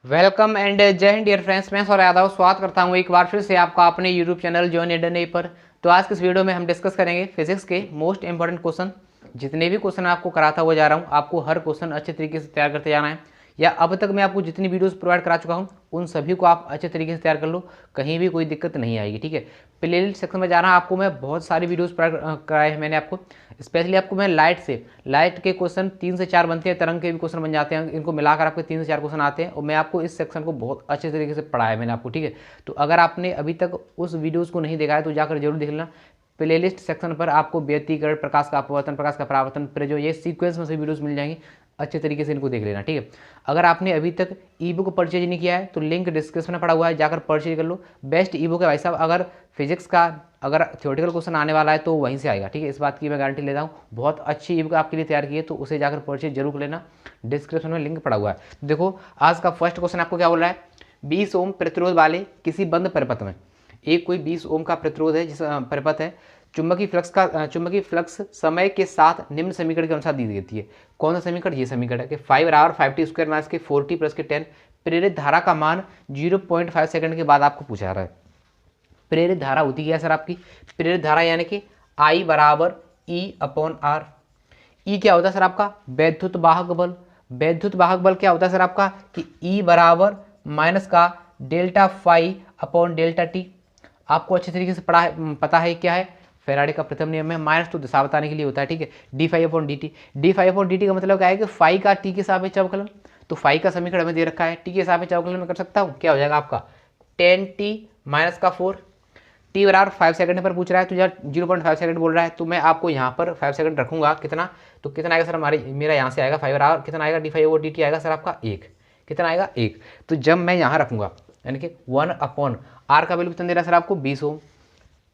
Welcome and जय Hind dear friends. मैं सौरभ यादव स्वागत करता हूं एक बार फिर से आपका अपने यूट्यूब चैनल जॉइन एडन पर। तो आज के इस वीडियो में हम डिस्कस करेंगे फिजिक्स के मोस्ट इंपॉर्टेंट क्वेश्चन। जितने भी क्वेश्चन आपको कराता हुआ जा रहा हूं, आपको हर क्वेश्चन अच्छे तरीके से तैयार करते जाना है। या अब तक मैं आपको जितनी वीडियोस प्रोवाइड करा चुका हूं उन सभी को आप अच्छे तरीके से तैयार कर लो, कहीं भी कोई दिक्कत नहीं आएगी। ठीक है, प्लेलिस्ट सेक्शन में जाना, आपको मैं बहुत सारी वीडियोस प्रोवाइड कराए हैं मैंने आपको। स्पेशली आपको मैं लाइट के क्वेश्चन 3 से 4 बनते हैं, तरंग के भी क्वेश्चन बन जाते हैं, इनको मिलाकर आपके 3 से 4 क्वेश्चन आते हैं और मैं आपको इस सेक्शन को बहुत अच्छे तरीके से पढ़ाया मैंने आपको। ठीक है, तो अगर आपने अभी तक उस वीडियोज़ को नहीं देखा है तो जाकर जरूर देख लेना। प्लेलिस्ट सेक्शन पर आपको व्यतिकरण, प्रकाश का अपवर्तन, प्रकाश का परावर्तन, प्रजो, ये सीक्वेंस में से वीडियोस मिल जाएंगी। अच्छे तरीके से इनको देख लेना। ठीक है, अगर आपने अभी तक ई बुक परचेज नहीं किया है तो लिंक डिस्क्रिप्शन में पड़ा हुआ है, जाकर परचेज कर लो। बेस्ट ई बुक है भाई साहब। अगर फिजिक्स का अगर थ्योरेटिकल क्वेश्चन आने वाला है तो वहीं से आएगा। ठीक है, इस बात की मैं गारंटी लेता हूँ। बहुत अच्छी ई बुक आपके लिए तैयार की है, तो उसे जाकर परचेज जरूर कर लेना। डिस्क्रिप्शन में लिंक पड़ा हुआ है। तो देखो, आज का फर्स्ट क्वेश्चन आपको क्या बोल रहा है। 20 ओम प्रतिरोध वाले किसी बंद परिपथ में, एक कोई 20 ओम का प्रतिरोध है, जिस परिपथ है, चुंबकीय फ्लक्स समय के साथ निम्न समीकरण के अनुसार दी जाती है। कौन सा समीकरण? ये समीकरण है कि 5/5t² माइनस के 4t प्लस के 10 प्रेरित धारा का मान 0.5 सेकंड के बाद आपको पूछा रहा है। प्रेरित धारा होती है सर आपकी, प्रेरित धारा यानी कि I बराबर E/R। ई क्या होता है सर आपका? वैद्युत वाहक बल। वैद्युत वाहक बल क्या होता है सर आपका कि ई बराबर माइनस का delta phi upon delta T. आपको अच्छे तरीके से पता है क्या है, फेराडे का प्रथम नियम है। माइनस तो दिशा बताने के लिए होता है। ठीक है, D phi upon D T. D phi upon D T का मतलब क्या है कि फाई का टी के सापेक्ष अवकलन। तो फाई का समीकरण हमें दे रखा है, टी के सापेक्ष अवकलन में कर सकता हूँ। क्या हो जाएगा आपका 10t माइनस का 4। टी बराबर 5 सेकंड पर पूछ रहा है तो यार 0.5 सेकंड बोल रहा है, तो मैं आपको यहाँ पर 5 सेकंड रखूंगा। कितना? तो कितना आएगा सर मेरा यहाँ से आएगा 5 बराबर कितना आएगा, D phi over D T आएगा सर आपका 1। कितना आएगा? 1। तो जब मैं यहाँ रखूंगा यानी कि 1/r का वैल्यू कितना दे रहा है सर आपको 20 ओम।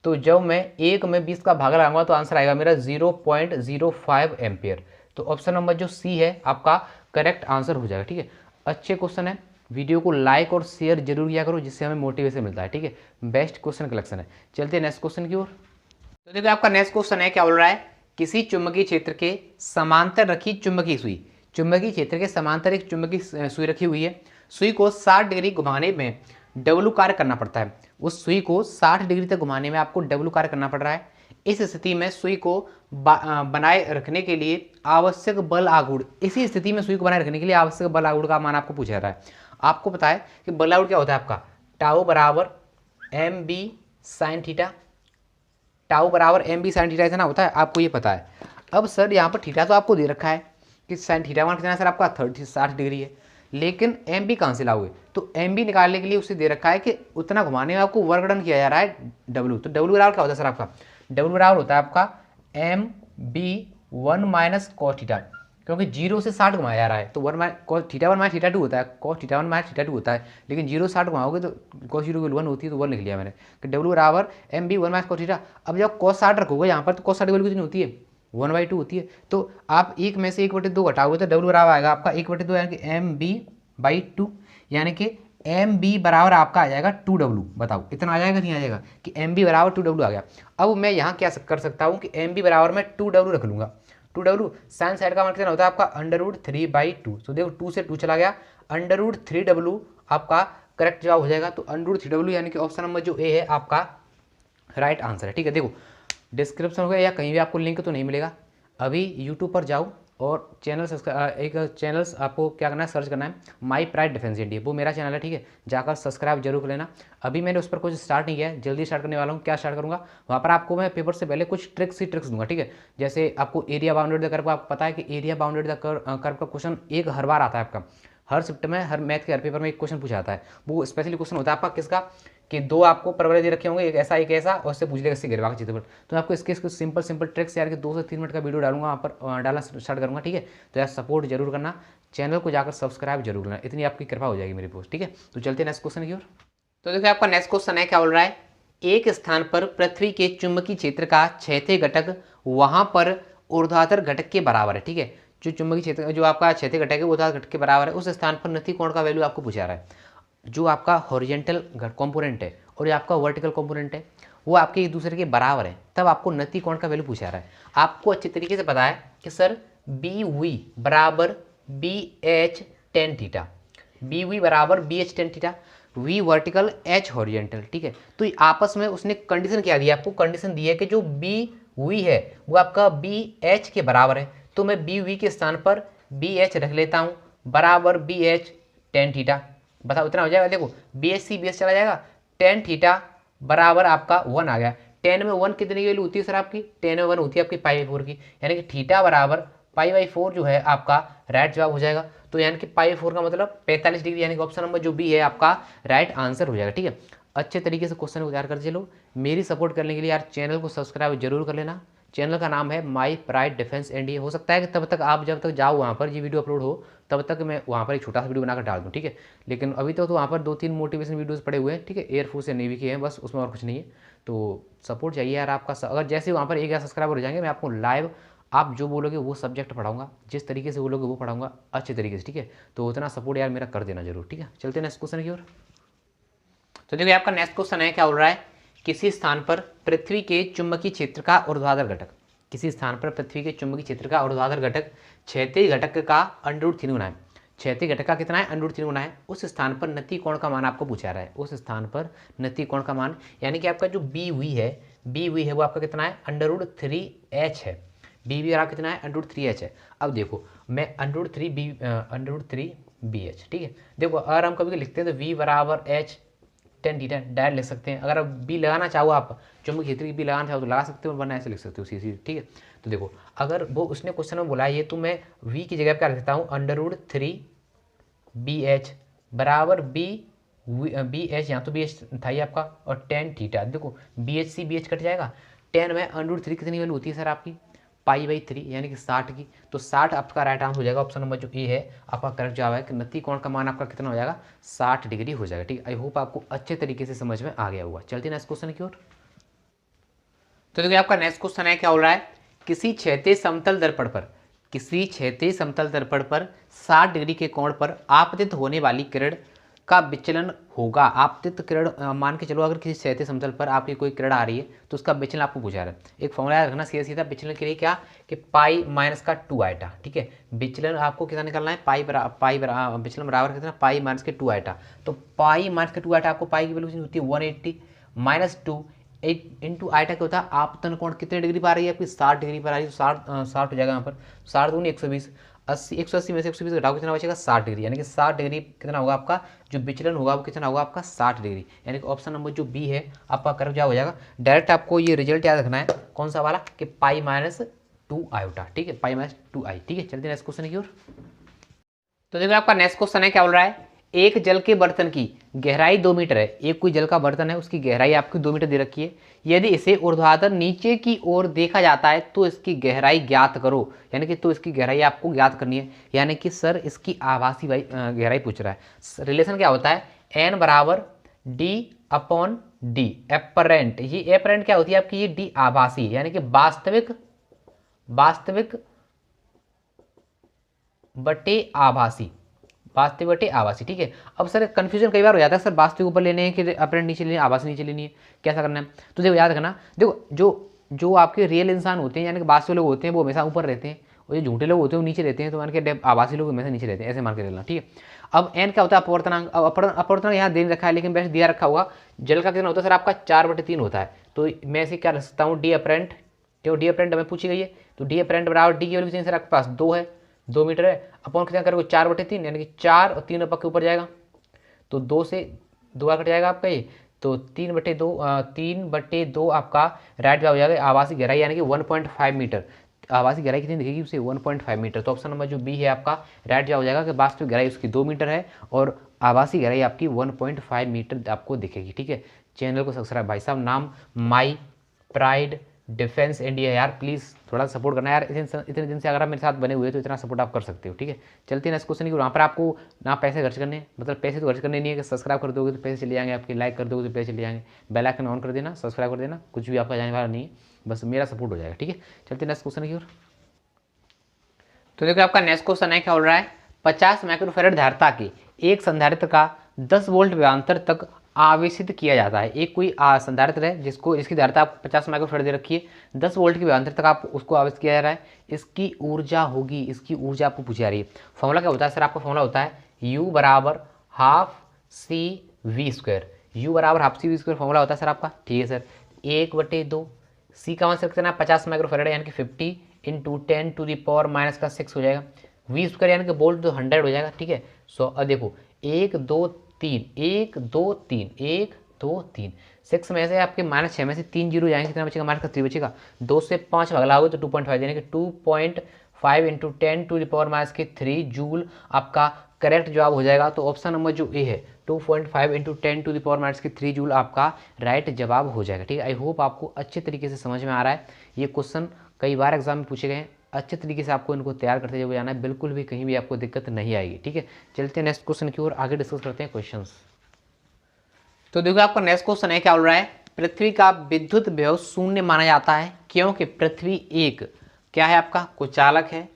तो जब मैं 1 में 20 का भाग लगाऊंगा तो आंसर आएगा मेरा 0.05 एम्पियर। तो ऑप्शन नंबर जो सी है आपका करेक्ट आंसर हो जाएगा। ठीक है, अच्छे क्वेश्चन है। वीडियो को लाइक और शेयर जरूर किया करो, जिससे हमें मोटिवेशन मिलता है। ठीक है, बेस्ट क्वेश्चन कलेक्शन है। चलते हैं नेक्स्ट क्वेश्चन की ओर। तो देखो, आपका नेक्स्ट क्वेश्चन है, क्या बोल रहा है, किसी चुंबकीय क्षेत्र के समांतर रखी चुंबकीय सुई। चुंबकीय क्षेत्र के समांतर एक चुंबकीय सुई रखी हुई है। सुई को 60 डिग्री घुमाने में डब्ल्यू कार्य करना पड़ता है। उस सुई को 60 डिग्री तक घुमाने में आपको डब्ल्यू कार्य करना पड़ रहा है। इस स्थिति में सुई को बनाए रखने के लिए आवश्यक बल आघूर्ण, इसी स्थिति में सुई को बनाए रखने के लिए आवश्यक बल आघूर्ण का मान आपको पूछा जा रहा है। आपको पता है कि बल आघूर्ण क्या होता है आपका, टाउ बराबर M B sine theta. Tau बराबर एम बी साइन थीटा इतना होता है, आपको ये पता है। अब सर यहाँ पर थीटा तो आपको दे रखा है कि साइन थीटा मान कितना है सर आपका 60 डिग्री है, लेकिन एम बी कहाँ से लाओगे? तो एम बी निकालने के लिए उसे दे रखा है कि उतना घुमाने में आपको वर्क डन किया जा रहा है डब्ल्यू। तो डब्ल्यू बराबर क्या होता है सर आपका? डब्ल्यू बराबर होता है आपका M B 1 minus cos theta, क्योंकि 0 से 60 घुमाया जा रहा है तो 1 कॉस थीटा 1 माइनस थीटा 2 होता है, कॉस थीटा 1 माइनस थीटा 2 होता है, लेकिन 0 से 60 घुमाओगे तो कॉस 0 की 1 होती है, तो 1 लिख लिया मैंने कि डब्ल्यू बराबर M B 1 minus cos theta. अब जब कॉस 60 रखोगे यहाँ पर तो कॉस 60 की वैल्यू कितनी होती है? 1/2 होती है। तो आप एक में से 1/2 घटाओगे तो डब्ल्यू बराबर आएगा आपका 1/2 यानी कि एम बी बाई 2, यानी कि एम बी बराबर आपका आ जाएगा 2W। बताओ इतना आ जाएगा नहीं आ जाएगा कि एम बी बराबर 2W आ गया। अब मैं यहाँ क्या कर सकता हूँ कि एम बी बराबर मैं 2W रख लूँगा। 2W साइन साइड का मान कितना होता है आपका √3/2। तो देखो 2 से 2 चला गया, √3W आपका करेक्ट जवाब हो जाएगा। तो √3W यानी कि ऑप्शन नंबर जो ए है आपका राइट आंसर है। ठीक है, देखो डिस्क्रिप्शन हो गया या कहीं भी आपको लिंक तो नहीं मिलेगा। अभी यूट्यूब पर जाओ और एक चैनल्स आपको क्या करना है, सर्च करना है माई प्राइड डिफेंस इंडिया, वो मेरा चैनल है। ठीक है, जाकर सब्सक्राइब जरूर कर लेना। अभी मैंने उस पर कुछ स्टार्ट नहीं किया है, जल्दी स्टार्ट करने वाला हूँ। क्या स्टार्ट करूँगा, वहाँ पर आपको मैं पेपर से पहले कुछ ट्रिक्स दूंगा। ठीक है, जैसे आपको एरिया बाउंडेड द कर्व, आपको पता है कि एरिया बाउंडेड द कर्व का क्वेश्चन एक हर बार आता है आपका, हर शिफ्ट में, हर मैथ के हर पेपर में एक क्वेश्चन पूछा जाता है। वो स्पेशली क्वेश्चन होता है आपका किसका, कि 2 आपको परवलय दे रखे होंगे, एक ऐसा और उससे पूछ लेगा इससे गिरवा के चित्र पर। तो आपको इसके सिंपल ट्रिक्स यार कि 2 से 3 मिनट का वीडियो डालूंगा, वहाँ पर डालना स्टार्ट करूँगा। ठीक है, तो यार सपोर्ट जरूर करना, चैनल को जाकर सब्सक्राइब जरूर करना, इतनी आपकी कृपा हो जाएगी मेरी पोस्ट। ठीक है, तो चलते हैं नेक्स्ट क्वेश्चन की ओर। तो देखिए आपका नेक्स्ट क्वेश्चन है, क्या बोल रहा है, एक स्थान पर पृथ्वी के चुंबकीय क्षेत्र का क्षैतिज घटक वहां पर ऊर्ध्वाधर घटक के बराबर है। ठीक है, जो चुंबकीय क्षेत्र जो आपका क्षैतिज घटक है ऊर्ध्वाधर घटक के बराबर है, उस स्थान पर नति कोण का वैल्यू आपको पूछा रहा है। जो आपका हॉरिजेंटल कंपोनेंट है और ये आपका वर्टिकल कंपोनेंट है, वो आपके एक दूसरे के बराबर है, तब आपको नति कोण का वैल्यू पूछा रहा है। आपको अच्छे तरीके से पता है कि सर बी वी बराबर B H tan theta, B V बराबर B H tan theta, V vertical H horizontal, ठीक है। तो आपस में उसने कंडीशन क्या दी है, आपको कंडीशन दी है कि जो बी वी है वो आपका बी एच के बराबर है। तो मैं बी वी के स्थान पर बी एच रख लेता हूँ बराबर बी एच टेन थीटा। बताओ इतना हो जाएगा। देखो B H C B H चला जाएगा, टेन थीटा बराबर आपका 1 आ गया। 10 में 1 कितनी वैल्यू होती है सर आपकी, 10 में 1 होती है आपकी पाई/4 की, यानी कि थीटा बराबर पाई/4 जो है आपका राइट जवाब हो जाएगा। तो यानी कि पाई/4 का मतलब 45 डिग्री, यानी कि ऑप्शन नंबर जो बी है आपका राइट आंसर हो जाएगा, ठीक है। अच्छे तरीके से क्वेश्चन को तैयार कर चलो। मेरी सपोर्ट करने के लिए यार चैनल को सब्सक्राइब जरूर कर लेना। चैनल का नाम है माई प्राइड डिफेंस इंडिया। हो सकता है कि तब तक आप जब तक जाओ वहाँ पर ये वीडियो अपलोड हो तब तक मैं वहाँ पर एक छोटा सा वीडियो बनाकर डाल दूँ, ठीक है। लेकिन अभी तो वहाँ पर 2-3 मोटिवेशन वीडियोस पड़े हुए हैं, ठीक है, एयरफोर्स या नेवी के हैं बस, उसमें और कुछ नहीं है। तो सपोर्ट चाहिए यार आपका। अगर जैसे वहाँ पर 1000 सब्सक्राइबर हो जाएंगे मैं आपको लाइव आप जो बोलोगे वो सब्जेक्ट पढ़ाऊंगा, जिस तरीके से बोलोगे वो पढ़ाऊंगा अच्छे तरीके से, ठीक है। तो उतना सपोर्ट यार मेरा कर देना जरूर, ठीक है। चलते हैं नेक्स्ट क्वेश्चन की ओर। तो देखिए आपका नेक्स्ट क्वेश्चन है, क्या बोल रहा है, किसी स्थान पर पृथ्वी के चुंबकीय क्षेत्र का ऊर्ध्वाधर घटक, किसी स्थान पर पृथ्वी के चुंबकीय क्षेत्र का ऊर्ध्वाधर घटक क्षैतिज घटक का √3 गुना है। क्षैतिज घटक का कितना है, √3 गुना है। उस स्थान पर नति कोण का मान आपको पूछा रहा है, उस स्थान पर नति कोण का मान, यानी कि आपका जो बी वी है, बी वी है वो आपका कितना है, √3h है। बी वी आपका कितना है, √3h है। अब देखो मैं √3bh, ठीक है। देखो अगर हम कभी लिखते हैं तो v बराबर h टेन थीटा डायरेक्ट लिख सकते हैं। अगर अब बी लगाना चाहो आप, चुंबकीय क्षेत्र की बी लगाना चाहो तो लगा सकते हो, वरना ऐसे लिख सकते हो सीधी, ठीक है। तो देखो अगर वो उसने क्वेश्चन में बोला ये, तो मैं v की जगह पे क्या लिख सकता हूँ, √3bh बराबर बी एच, यहाँ तो बी एच था ही आपका, और टेन थीटा। देखो B H C B H cut जाएगा, 10 में √3 कितनी वैल्यू होती है सर आपकी, पाई/3, यानी कि 60 की। तो 60 आपका राइट आंसर हो जाएगा। ऑप्शन नंबर जो ए है आपका करेक्ट जवाब है कि नति कोण का मान आपका कितना हो जाएगा, 60 डिग्री हो जाएगा, ठीक है। आई होप आपको अच्छे तरीके से समझ में आ गया हुआ। चलते हैं नेक्स्ट क्वेश्चन की ओर। तो देखिए आपका नेक्स्ट क्वेश्चन है, क्या हो रहा है, किसी क्षैतिज समतल दर्पण पर, किसी क्षैतिज समतल दर्पण पर 60 डिग्री के कोण पर आपतित होने वाली किरण का विचलन होगा। आपतित किरण मान के चलो, अगर किसी क्षैतिज समतल पर आपकी कोई किरण आ रही है तो उसका विचलन आपको पूछा रहा है। एक फॉर्मूला याद रखना सीधा सीधा विचलन के लिए, क्या कि पाई माइनस का 2 आइटा, ठीक है। विचलन आपको कितना निकालना है, विचलन बराबर कितना, पाई माइनस के 2 आइटा। तो पाई माइनस के 2 आइटा, आपको पाई की वैल्यू होती है 180 माइनस 2 इंटू आइटा क्या होता है, आपतन कोण कितने डिग्री पर आ रही है आपकी, 60 डिग्री पर आ रही है। तो 60 हो जाएगा यहाँ पर, 60 दूनी 120, 180 में से 120 घटाओ कितना बचेगा, 60 डिग्री, यानी कि 60 डिग्री कितना होगा आपका जो विचलन होगा वो कितना होगा आपका 60 डिग्री, यानी कि ऑप्शन नंबर जो बी है आपका करेक्ट जवाब हो जाएगा। डायरेक्ट आपको ये रिजल्ट याद रखना है, कौन सा वाला, कि पाई माइनस 2 आयोटा, ठीक है, पाई माइनस 2 आई, ठीक है। चलते हैं नेक्स्ट क्वेश्चन की ओर। तो देखो आपका नेक्स्ट क्वेश्चन है, क्या बोल रहा है, एक जल के बर्तन की गहराई 2 मीटर है। एक कोई जल का बर्तन है, उसकी गहराई आपकी 2 मीटर दे रखी है। यदि इसे ऊर्ध्वाधर नीचे की ओर देखा जाता है तो इसकी गहराई ज्ञात करो, यानी कि तो इसकी गहराई आपको ज्ञात करनी है। यानी कि सर इसकी आभासी गहराई पूछ रहा है। रिलेशन क्या होता है, n बराबर d/d एपरेंट। ये एपरेंट क्या होती है आपकी, ये डी आभासी, यानी कि वास्तविक बटे आभासी, वास्तविक बटे आभासी, ठीक है। अब सर कंफ्यूजन कई बार हो जाता है, सर वास्तविक ऊपर लेने हैं कि अपरेंट नीचे लेनी है, आभासी नीचे लेनी है, कैसा करना है। तो देखो याद रखना, देखो जो आपके रियल इंसान होते हैं, यानी कि वास्तविक लोग होते हैं वो हमेशा ऊपर रहते हैं, और जो झूठे लोग होते हैं वो नीचे रहते हैं। तो मान के आभासी लोग हमेशा नीचे रहते हैं, ऐसे मान के लेना, ठीक है। अब एन क्या होता है, अपवर्तनांक। अब अपवर्तनांक यहाँ दे रखा है, लेकिन वैसे दिया रखा होगा जल का कितना होता है सर आपका 4/3 होता है। तो मैं इसे क्या रख सकता हूँ, डी अपरेंट, क्यों डी अपरेंट हमें पूछी गई है। तो डी अपरेंट बराबर डी की वैल्यू कितनी सर आपके पास 2 है, 2 मीटर है, अपॉन कितना करोगे 4/3, यानी कि 4 और 3 पक्के ऊपर जाएगा, तो 2 से 2 कट जाएगा आपका ये, तो 3/2 आपका राइट जवाब हो जाएगा। आवासीय गहराई यानी कि 1.5 मीटर, आवासीय गहराई कितनी दिखेगी उसे 1.5 मीटर। तो ऑप्शन नंबर जो बी है आपका राइट जवाब हो जाएगा कि वास्तविक गहराई उसकी 2 मीटर है और आवासीय गहराई आपकी 1.5 मीटर आपको दिखेगी, ठीक है। चैनल को सब्सक्राइब, भाई साहब नाम माई प्राइड डिफेंस इंडिया, यार प्लीज़ थोड़ा सपोर्ट करना यार। इतने दिन से अगर आप मेरे साथ बने हुए तो इतना सपोर्ट आप कर सकते हो, ठीक है। चलते हैं नेक्स्ट क्वेश्चन की। वहाँ पर आपको ना पैसे खर्च करने, मतलब पैसे तो खर्च करने नहीं है कि सब्सक्राइब कर दोगे तो पैसे चले जाएंगे आपके, लाइक कर दोगे तो पैसे चले जाएंगे, बेल आइकन ऑन कर देना, सब्सक्राइब कर देना, कुछ भी आपका जाने वाला नहीं है, बस मेरा सपोर्ट हो जाएगा, ठीक है। चलते हैं नेक्स्ट क्वेश्चन की ओर। तो देखो आपका नेक्स्ट क्वेश्चन है, क्या बोल रहा है, 50 माइक्रोफैरड धारिता के एक संधारित्र का 10 वोल्ट विभवांतर तक आवेशित किया जाता है। एक कोई संधारित्र है जिसकी धारिता 50 माइक्रोफैरड दे रखी है, 10 वोल्ट के विभवांतर तक आप उसको आवेशित किया जा रहा है। इसकी ऊर्जा होगी, इसकी ऊर्जा आपको पूछी जा रही है। फॉर्मूला क्या होता है सर, आपका फॉर्मूला होता है u बराबर half C V square, u बराबर half C V square formula होता है सर आपका, ठीक है सर। 1/2 सी का मान रख देना 50 माइक्रोफेरेड यानी कि 50 इंटू 10 टू द पावर -6 हो जाएगा। वी स्क्वायर यानी कि बोल्ट तो 100 हो जाएगा, ठीक है। सो अब देखो 1 2 3 1 2 3 1 2 3 6 में से आपके -6 में से 3 जीरो जाएंगे, कितना बचेगा -3 बचेगा। 2 से 5 भगला होगा तो 2.5 यानी कि 2.5 into 10 to the power -3 joule आपका करेक्ट जवाब हो जाएगा। तो ऑप्शन नंबर जो ए है 2.5 into 10 to the power -3 joule आपका राइट जवाब हो जाएगा, ठीक है। आई होप आपको अच्छे तरीके से समझ में आ रहा है। ये क्वेश्चन कई बार एग्जाम में पूछे गए हैं, अच्छे तरीके से आपको इनको तैयार करते हुए जाना है, बिल्कुल भी कहीं भी आपको दिक्कत नहीं आएगी, ठीक है। चलते हैं नेक्स्ट क्वेश्चन की ओर, आगे डिस्कस करते हैं क्वेश्चंस। तो देखो आपका नेक्स्ट क्वेश्चन है क्या बोल रहा है, पृथ्वी का विद्युत विभव शून्य माना जाता है क्योंकि पृथ्वी एक क्या है आपका, कुचालक है,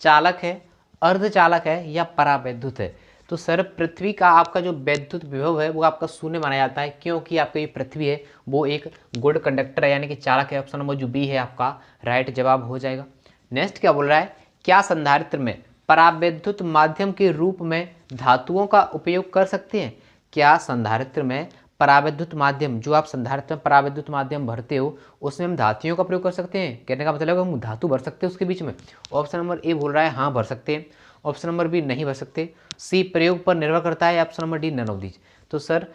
चालक है, अर्धचालक है या परावैद्युत है। तो सर पृथ्वी का आपका जो वैद्युत विभव है वो आपका शून्य माना जाता है क्योंकि आपका ये पृथ्वी है वो एक गुड कंडक्टर है यानी कि चालक है। ऑप्शन नंबर जो बी है आपका राइट जवाब हो जाएगा। नेक्स्ट क्या बोल रहा है, क्या संधारित्र में परावैद्युत माध्यम के रूप में धातुओं का उपयोग कर सकते हैं। क्या संधारित्र में परावैद्युत माध्यम, जो आप संधारित्र में परावैद्युत माध्यम भरते हो उसमें हम धातुओं का प्रयोग कर सकते हैं। कहने का मतलब है हम धातु भर सकते हैं उसके बीच में। ऑप्शन नंबर ए बोल रहा है हाँ भर सकते हैं। ऑप्शन नंबर बी नहीं भर सकते। सी प्रयोग पर निर्भर करता है। Option number D none of these. तो सर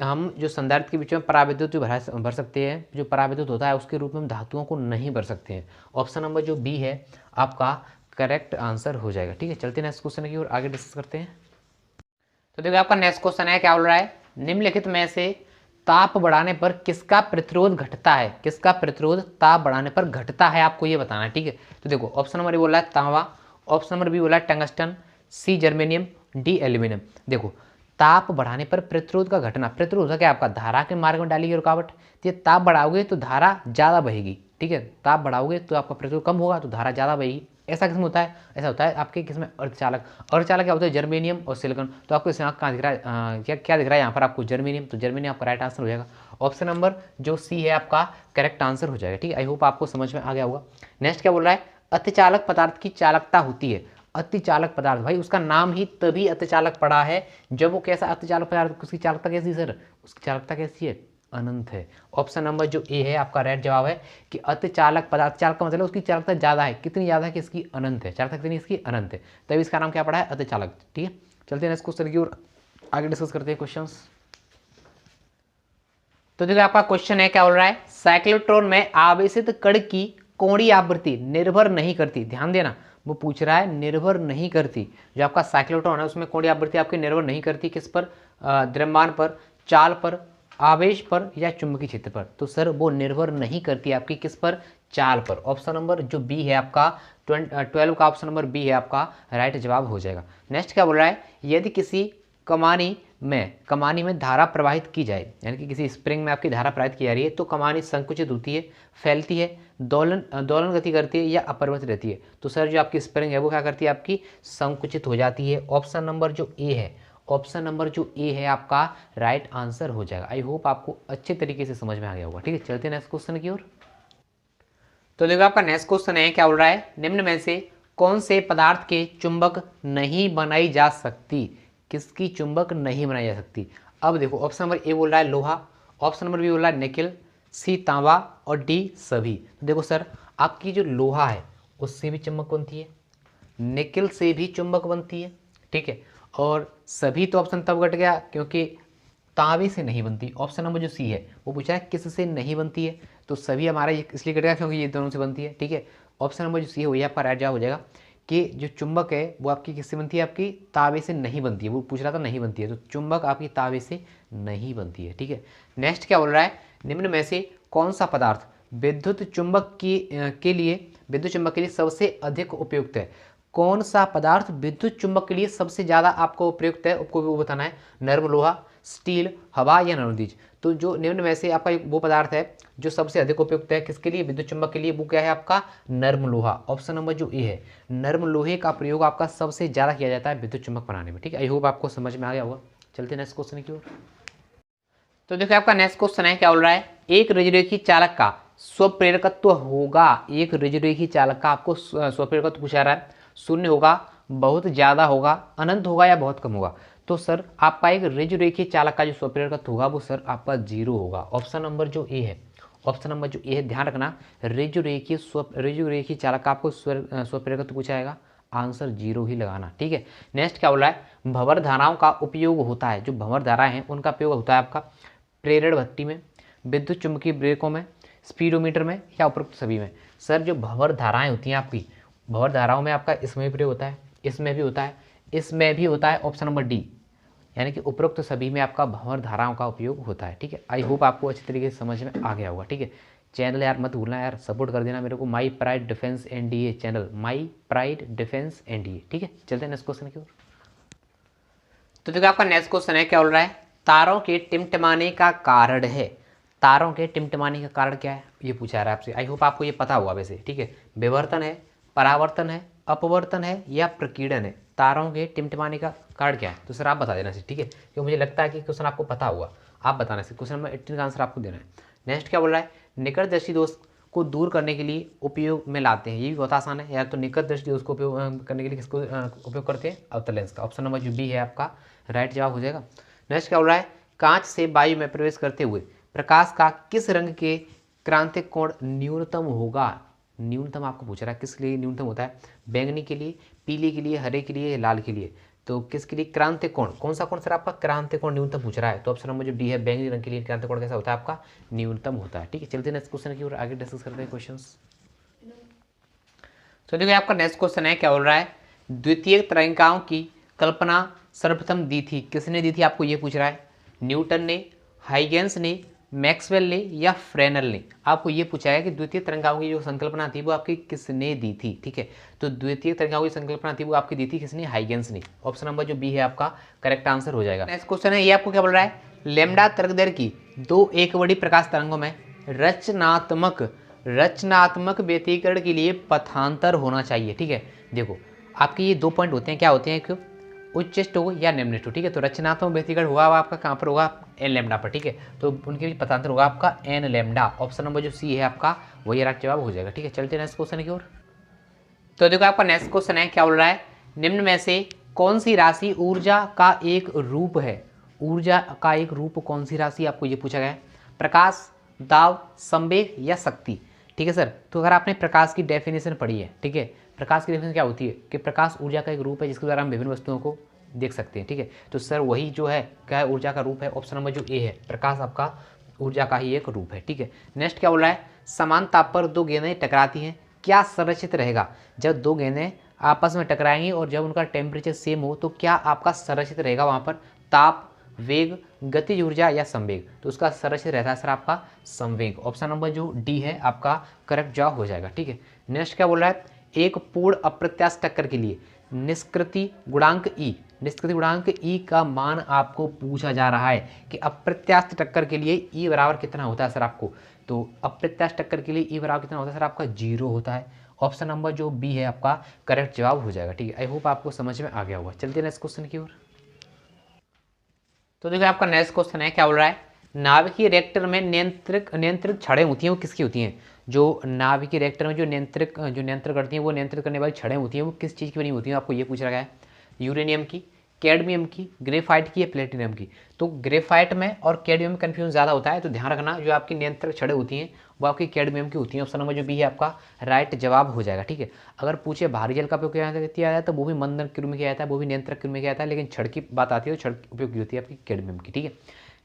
हम जो संधारित्र के बीच में परावैद्युत जो भर सकते हैं, जो परावैद्युत होता है उसके रूप में हम धातुओं को नहीं भर सकते हैं। ऑप्शन नंबर जो बी है आपका करेक्ट आंसर हो जाएगा, ठीक है। चलते हैं नेक्स्ट क्वेश्चन की ओर, आगे डिस्कस करते हैं। तो देखो आपका नेक्स्ट क्वेश्चन है क्या बोल रहा है, निम्नलिखित में से ताप बढ़ाने पर किसका प्रतिरोध घटता है। किसका प्रतिरोध ताप बढ़ाने पर घटता है आपको ये बताना है, ठीक है। तो देखो ऑप्शन नंबर ए बोला है तांबा, ऑप्शन नंबर बी बोला है टंगस्टन, सी जर्मेनियम, डी एल्यूमिनियम। देखो ताप बढ़ाने पर प्रतिरोध का घटना, प्रतिरोध है क्या आपका धारा के मार्ग में डाली गई रुकावट। तो ये ताप बढ़ाओगे तो धारा ज़्यादा बहेगी, ठीक है। ताप बढ़ाओगे तो आपका प्रतिरोध कम होगा तो धारा ज़्यादा बहेगी। ऐसा किसमें होता है, ऐसा होता है आपके किसमें अर्धचालक। अर्धचालक क्या होता है जर्मेनियम और सिलिकॉन। तो आपको इसमें कहाँ दिख रहा है, क्या दिख रहा है यहाँ पर आपको जर्मेनियम। तो जर्मेनियम आपका राइट आंसर हो जाएगा। ऑप्शन नंबर जो सी है आपका करेक्ट आंसर हो जाएगा, ठीक है। आई होप आपको समझ में आ गया होगा। नेक्स्ट क्या बोल रहा है, अतिचालक पदार्थ की चालकता होती है। अतिचालक पदार्थ भाई उसका नाम ही तभी अतिचालक पड़ा है जब वो कैसा अतिचालक पदार्थ, उसकी चालकता कैसी है सर, उसकी चालकता कैसी है, अनंत है। ऑप्शन नंबर जो ए है आपका राइट जवाब है कि अतिचालक पदार्थ, चालक का मतलब उसकी चालकता ज़्यादा है, कितनी ज़्यादा है कि इसकी अनंत है, चालकता कितनी इसकी अनंत है, तभी इसका नाम क्या पड़ा है अतिचालक, ठीक है। चलते हैं नेक्स्ट क्वेश्चन की ओर, आगे डिस्कस करते हैं क्वेश्चंस। तो देखिए आपका क्वेश्चन है क्या बोल रहा है, साइक्लोट्रॉन में आवेशित कण की कोणीय आवृत्ति निर्भर नहीं करती। ध्यान देना वो पूछ रहा है निर्भर नहीं करती। जो आपका साइक्लोट्रॉन है उसमें कोणीय आवृत्ति आपकी निर्भर नहीं करती किस पर, द्रव्यमान पर, चाल पर, आवेश पर या चुंबकीय क्षेत्र पर। तो सर वो निर्भर नहीं करती आपकी किस पर, चाल पर। ऑप्शन नंबर जो बी है आपका 12 का ऑप्शन नंबर बी है आपका राइट जवाब हो जाएगा। नेक्स्ट क्या बोल रहा है, यदि किसी कमानी में धारा प्रवाहित की जाए, यानी कि किसी स्प्रिंग में आपकी धारा प्रवाहित की जा रही है तो कमानी संकुचित होती है, फैलती है, दोलन गति करती है या अपरिवर्तित रहती है। तो सर जो आपकी स्प्रिंग है वो क्या करती है आपकी संकुचित हो जाती है। ऑप्शन नंबर जो ए है, ऑप्शन नंबर जो ए है आपका राइट आंसर हो जाएगा। आई होप आपको अच्छे तरीके से समझ में आ गया होगा, ठीक है। चलते हैं नेक्स्ट क्वेश्चन की ओर। तो देखो आपका नेक्स्ट क्वेश्चन है क्या बोल रहा है, निम्न में से कौन से पदार्थ के चुंबक नहीं बनाई जा सकती। किसकी चुंबक नहीं बनाई जा सकती। अब देखो ऑप्शन नंबर ए बोल रहा है लोहा, ऑप्शन नंबर बी बोल रहा है निकेल, सी तांबा और डी सभी। तो देखो सर आपकी जो लोहा है उससे भी चुंबक बनती है, निकेल से भी चुंबक बनती है, ठीक है। और सभी तो ऑप्शन तब घट गया क्योंकि तांबे से नहीं बनती। ऑप्शन नंबर जो सी है वो पूछा है किस से नहीं बनती है, तो सभी हमारा इसलिए घट गया क्योंकि ये दोनों से बनती है, ठीक है। ऑप्शन नंबर जो सी है वही आपका राइट जवाब हो जाएगा कि जो चुंबक है वो आपकी किससे बनती है, आपकी तांबे से नहीं बनती है। वो पूछ रहा था नहीं बनती है, तो चुंबक आपकी तांबे से नहीं बनती है, ठीक है। नेक्स्ट क्या बोल रहा है, निम्न में से कौन सा पदार्थ विद्युत चुंबक के लिए सबसे अधिक उपयुक्त है। कौन सा पदार्थ विद्युत चुंबक के लिए सबसे ज़्यादा आपको उपयुक्त है, आपको वो बताना है। नर्म लोहा, स्टील, हवा या नवनदीज। तो जो निम्न में से आपका वो पदार्थ है जो सबसे अधिक उपयुक्त है किसके लिए, विद्युत चुंबक के लिए, वो क्या है आपका नर्म लोहा। ऑप्शन नंबर जो ए है, नर्म लोहे का प्रयोग आपका सबसे ज़्यादा किया जाता है विद्युत चुंबक बनाने में, ठीक है। आई होप आपको समझ में आ गया होगा। चलते नेक्स्ट क्वेश्चन की ओर। तो देखिए आपका नेक्स्ट क्वेश्चन है क्या बोल रहा है, एक रजरेखी चालक का स्वप्रेरकत्व होगा। एक रजरेखी चालक का आपको स्वप्रेरकत्व पूछा रहा है, शून्य होगा, बहुत ज़्यादा होगा, अनंत होगा या बहुत कम होगा? तो सर आपका एक ऋजुरेखीय चालक का जो स्वप्रेरकत्व होगा वो सर आपका 0 होगा। ऑप्शन नंबर जो ए है, ऑप्शन नंबर जो ए है, ध्यान रखना, ऋजुरेखीय चालक का आपको स्वप्रेरकत्व पूछा जाएगा, आंसर 0 ही लगाना, ठीक है। नेक्स्ट क्या बोल रहा है, भंवर धाराओं का उपयोग होता है, जो भंवर धाराएं हैं उनका उपयोग होता है आपका प्रेरण भट्टी में, विद्युत चुंबकीय ब्रेकों में, स्पीडोमीटर में या उपरोक्त सभी में? सर जो भंवर धाराएं होती हैं आपकी, भंवर धाराओं में आपका इसमें भी प्रयोग होता है, इसमें भी होता है, इसमें भी होता है, ऑप्शन नंबर डी, यानी कि उपरोक्त सभी में आपका भंवर धाराओं का उपयोग होता है, ठीक है। आई होप आपको अच्छी तरीके से समझ में आ गया होगा, ठीक है। चैनल यार मत भूलना यार, सपोर्ट कर देना मेरे को, my pride defence NDA channel, my pride defence NDA, ठीक है। चलते हैं नेक्स्ट क्वेश्चन की ओर। तो देखो आपका नेक्स्ट क्वेश्चन है, क्या बोल रहा है, तारों के टिमटिमाने का कारण है, तारों के टिमटिमाने का कारण क्या है, ये पूछा रहा है आपसे। आई होप आपको ये पता होगा वैसे, ठीक है। विवर्तन है, परावर्तन है, अपवर्तन है या प्रकीर्णन है? तारों के टिमटिमाने का कारण क्या है? तो सर आप बता देना ठीक है, क्योंकि मुझे लगता है कि क्वेश्चन आपको पता होगा, आप बताना से। क्वेश्चन नंबर 18 का आंसर आपको देना है। नेक्स्ट क्या बोल रहा है, निकट दृष्टि दोष को दूर करने के लिए उपयोग में लाते हैं, ये भी बहुत आसान है यार। तो निकट दृष्टि दोष को उपयोग करने के लिए किसको उपयोग करते हैं? अवतल लेंस का। ऑप्शन नंबर जो बी है आपका राइट जवाब हो जाएगा। नेक्स्ट क्या बोल रहा है, कांच से वायु में प्रवेश करते हुए प्रकाश का किस रंग के क्रांतिक कोण न्यूनतम होगा? न्यूनतम आपको पूछ रहा है, किस लिए न्यूनतम होता है? बैंगनी के लिए, पीले के लिए, हरे के लिए, लाल के लिए? तो किसके लिए क्रांतिक कोण, कौन सा कोण सर आपका क्रांतिक कोण न्यूनतम पूछ रहा है? तो ऑप्शन नंबर जो डी है, बैंगनी रंग के लिए क्रांतिक कोण कैसा होता है आपका? न्यूनतम होता है, ठीक है। चलते हैं नेक्स्ट क्वेश्चन की ओर, आगे डिस्कस करते हैं क्वेश्चंस। तो देखिए आपका नेक्स्ट क्वेश्चन है, क्या बोल रहा है, द्वितीय तरंगिकाओं की कल्पना सर्वप्रथम दी थी, किसने दी थी आपको ये पूछ रहा है? न्यूटन ने, हाइगेंस ने, मैक्सवेल ने या फ्रेनल ने? आपको ये पूछा है कि द्वितीय तरंगिकाओं की जो संकल्पना थी वो आपकी किसने दी थी, ठीक है। तो द्वितीय तरंगिकाओं की संकल्पना थी वो आपकी दी थी किसने? हाइगेंस ने। ऑप्शन नंबर जो बी है आपका करेक्ट आंसर हो जाएगा। नेक्स्ट क्वेश्चन है, ये आपको क्या बोल रहा है, लैम्डा तरंगदैर्घ्य की दो एक बड़ी प्रकाश तरंगों में रचनात्मक व्यतिकरण के लिए पथांतर होना चाहिए, ठीक है। देखो आपके ये दो पॉइंट होते हैं, क्या होते हैं, एक उच्चष्ट हो या निम्नष्ट हो, ठीक है। तो रचनात्मक व्यतिकरण होगा आपका कहाँ पर होगा? एन लैम्डा पर, ठीक है। तो उनके बीच पथांतर होगा आपका एन लैम्डा। ऑप्शन नंबर जो सी है आपका वही राइट जवाब हो जाएगा, ठीक है। चलते हैं नेक्स्ट क्वेश्चन की ओर। तो देखो आपका नेक्स्ट क्वेश्चन है, क्या बोल रहा है, निम्न में से कौन सी राशि ऊर्जा का एक रूप है? ऊर्जा का एक रूप कौन सी राशि, आपको ये पूछा गया है? प्रकाश, दाब, संवेग या शक्ति? ठीक है सर। तो अगर आपने प्रकाश की डेफिनेशन पढ़ी है, ठीक है, प्रकाश की डेफिनेशन क्या होती है कि प्रकाश ऊर्जा का एक रूप है जिसके द्वारा हम विभिन्न वस्तुओं को देख सकते हैं, ठीक है। तो सर वही जो है क्या है? ऊर्जा का रूप है। ऑप्शन नंबर जो ए है, प्रकाश आपका ऊर्जा का ही एक रूप है, ठीक है। नेक्स्ट क्या बोल रहा है, समान ताप पर दो गेंदें टकराती हैं, क्या संरक्षित रहेगा? जब दो गेंदें आपस में टकराएंगी और जब उनका टेम्परेचर सेम हो तो क्या आपका संरक्षित रहेगा वहाँ पर? ताप, वेग, गतिज ऊर्जा या संवेग? तो उसका संरक्षित रहता है सर आपका संवेग। ऑप्शन नंबर जो डी है आपका करेक्ट जवाब हो जाएगा, ठीक है। नेक्स्ट क्या बोल रहा है, एक पूर्ण अप्रत्याशित टक्कर के लिए निष्कृति गुणांक ई का मान आपको पूछा जा रहा है कि अप्रत्याशित टक्कर के लिए ई बराबर कितना होता है सर आपको? तो अप्रत्याशित टक्कर के लिए ई बराबर कितना होता है सर आपका? 0 होता है। ऑप्शन नंबर जो बी है आपका करेक्ट जवाब हो जाएगा, ठीक है। आई होप आपको समझ में आ गया होगा। चलते हैं नेक्स्ट क्वेश्चन की ओर। तो देखिए आपका नेक्स्ट क्वेश्चन है, क्या बोल रहा है, नाभिकीय रिएक्टर में नियंत्रित छड़ें होती हैं, वो किसकी होती हैं? जो नाभिकीय रिएक्टर में जो नियंत्रण करती हैं, वो नियंत्रित करने वाली छड़ें होती हैं, वो किस चीज़ की बनी होती हैं? आपको ये पूछ रहा है, यूरेनियम की, कैडमियम की, ग्रेफाइट की या प्लेटिनम की? तो ग्रेफाइट में और कैडमियम में कन्फ्यूजन ज़्यादा होता है, तो ध्यान रखना जो आपकी नियंत्रक छड़ें होती हैं वो आपकी कैडमियम की होती हैं। ऑप्शन नंबर जो बी है आपका राइट जवाब हो जाएगा, ठीक है। अगर पूछे भारी जल का उपयोग किया जाता है तो वो भी मंदन क्रिया में किया जाता है, वो भी नियंत्रक क्रिया में किया जाता है, लेकिन छड़ की बात आती है तो छड़ उपयोग की होती है आपकी कैडमियम की, ठीक है।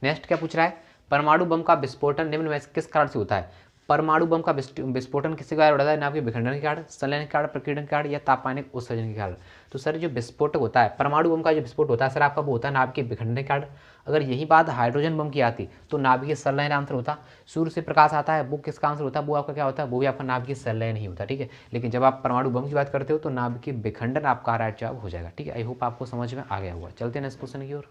नेक्स्ट क्या पूछ रहा है, परमाणु बम का विस्फोटन निम्न में से किस कारण से होता है? परमाणु बम का विस्फोटन किसके कारण होता है? ना आपके विखंडन के कारण, संलयन के कारण, प्रकीर्णन के कारण या तापानिक उत्सर्जन के कारण? तो सर जो विस्फोटक होता है, परमाणु बम का जो विस्फोट होता है सर आपका वो होता है नाभिकीय विखंडन के कारण। अगर यही बात हाइड्रोजन बम की आती तो नाभिकीय संलयन आंसर होता। सूर्य से प्रकाश आता है वो किसका आंसर होता है? वो आपका क्या होता है? वो भी आपका नाभिकीय संलयन ही होता है, ठीक है। लेकिन जब आप परमाणु बम की बात करते हो तो नाभिकीय विखंडन आपका राइट जवाब हो जाएगा, ठीक है। आई होप आपको समझ में आ गया होगा। चलते हैं नेक्स्ट क्वेश्चन की ओर।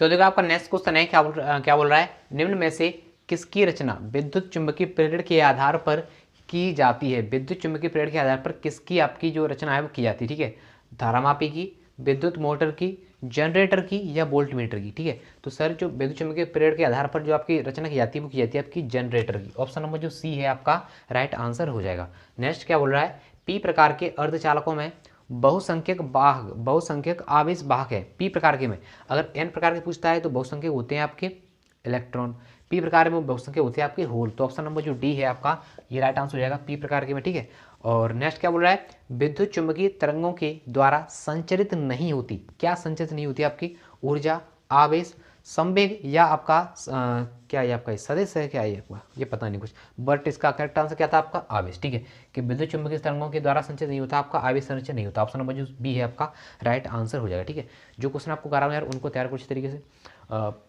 तो देखो आपका नेक्स्ट क्वेश्चन है, क्या बोल रहा है, निम्न में से किसकी रचना विद्युत चुंबकीय प्रेरण के आधार पर की जाती है? विद्युत चुंबकीय प्रेरण के आधार पर किसकी आपकी जो रचना है वो की जाती है, ठीक है। धारामापी की, विद्युत मोटर की, जनरेटर की या वोल्ट मीटर की? ठीक है। तो सर जो विद्युत चुंबकीय प्रेरण के आधार पर जो आपकी रचना की जाती है वो की जाती है आपकी जनरेटर की। ऑप्शन नंबर जो सी है आपका राइट आंसर हो जाएगा। नेक्स्ट क्या बोल रहा है, पी प्रकार के अर्धचालकों में बहुसंख्यक वाहक, बहुसंख्यक आवेश वाहक है पी प्रकार के में। अगर एन प्रकार के पूछता है तो बहुसंख्यक होते हैं आपके इलेक्ट्रॉन, पी प्रकार में बहुसंख्यक होते हैं आपके होल। तो ऑप्शन नंबर जो डी है आपका ये राइट आंसर हो जाएगा पी प्रकार के में, ठीक है। और नेक्स्ट क्या बोल रहा है, विद्युत चुंबकीय तरंगों के द्वारा संचरित नहीं होती, क्या संचरित नहीं होती आपकी, ऊर्जा, आवेश, संवेग या आपका क्या है आपका सदिश है, क्या है आपका ये पता नहीं कुछ, बट इसका करेक्ट आंसर क्या था आपका आवेश, ठीक है। कि विद्युत चुंबकीय तरंगों के द्वारा संचरित नहीं होता, आपका आवेश संचरित नहीं होता। ऑप्शन नंबर जो बी है आपका राइट आंसर हो जाएगा, ठीक है। जो क्वेश्चन आपको करा रहा हूँ यार उनको तैयार कुछ तरीके से।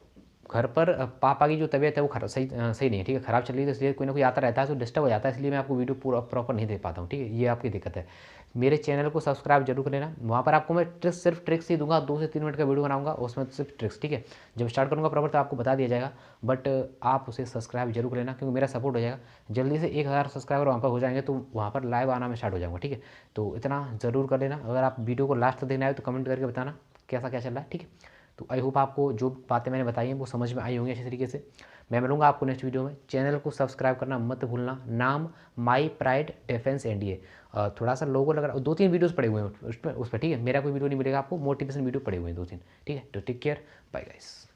घर पर पापा की जो तबीयत है वो सही नहीं है, ठीक है, खराब चल रही है, तो इसलिए कोई ना कोई आता रहता है तो डिस्टर्ब हो जाता है, इसलिए मैं आपको वीडियो पूरा प्रॉपर नहीं दे पाता हूँ, ठीक है, ये आपकी दिक्कत है। मेरे चैनल को सब्सक्राइब जरूर कर लेना, वहाँ पर आपको मैं सिर्फ ट्रिक्स ही दूंगा, 2 से 3 मिनट का वीडियो बनाऊंगा उसमें सिर्फ ट्रिक्स, ठीक है। जब स्टार्ट करूँगा प्रॉपर तो आपको बता दिया जाएगा, बट आप उसे सब्सक्राइब जरूर कर लेना क्योंकि मेरा सपोर्ट हो जाएगा। जल्दी से 1000 सब्सक्राइबर वहाँ पर हो जाएंगे तो वहाँ पर लाइव आना मैं स्टार्ट हो जाऊँगा, ठीक है। तो इतना ज़रूर कर लेना। अगर आप वीडियो को लास्ट तक देखना है तो कमेंट करके बताना कैसा क्या चल रहा है, ठीक है। तो आई होप आपको जो बातें मैंने बताई हैं वो समझ में आई होंगी अच्छी तरीके से। मैं मिलूंगा आपको नेक्स्ट वीडियो में। चैनल को सब्सक्राइब करना मत भूलना। नाम माई प्राइड डिफेंस एनडीए। थोड़ा सा लोगो लग रहा है, 2-3 वीडियोस पड़े हुए हैं उस पर, ठीक है। मेरा कोई वीडियो नहीं मिलेगा आपको, मोटिवेशन वीडियो पड़े हुए हैं 2-3, ठीक है। तो टेक केयर, बाय गाइस।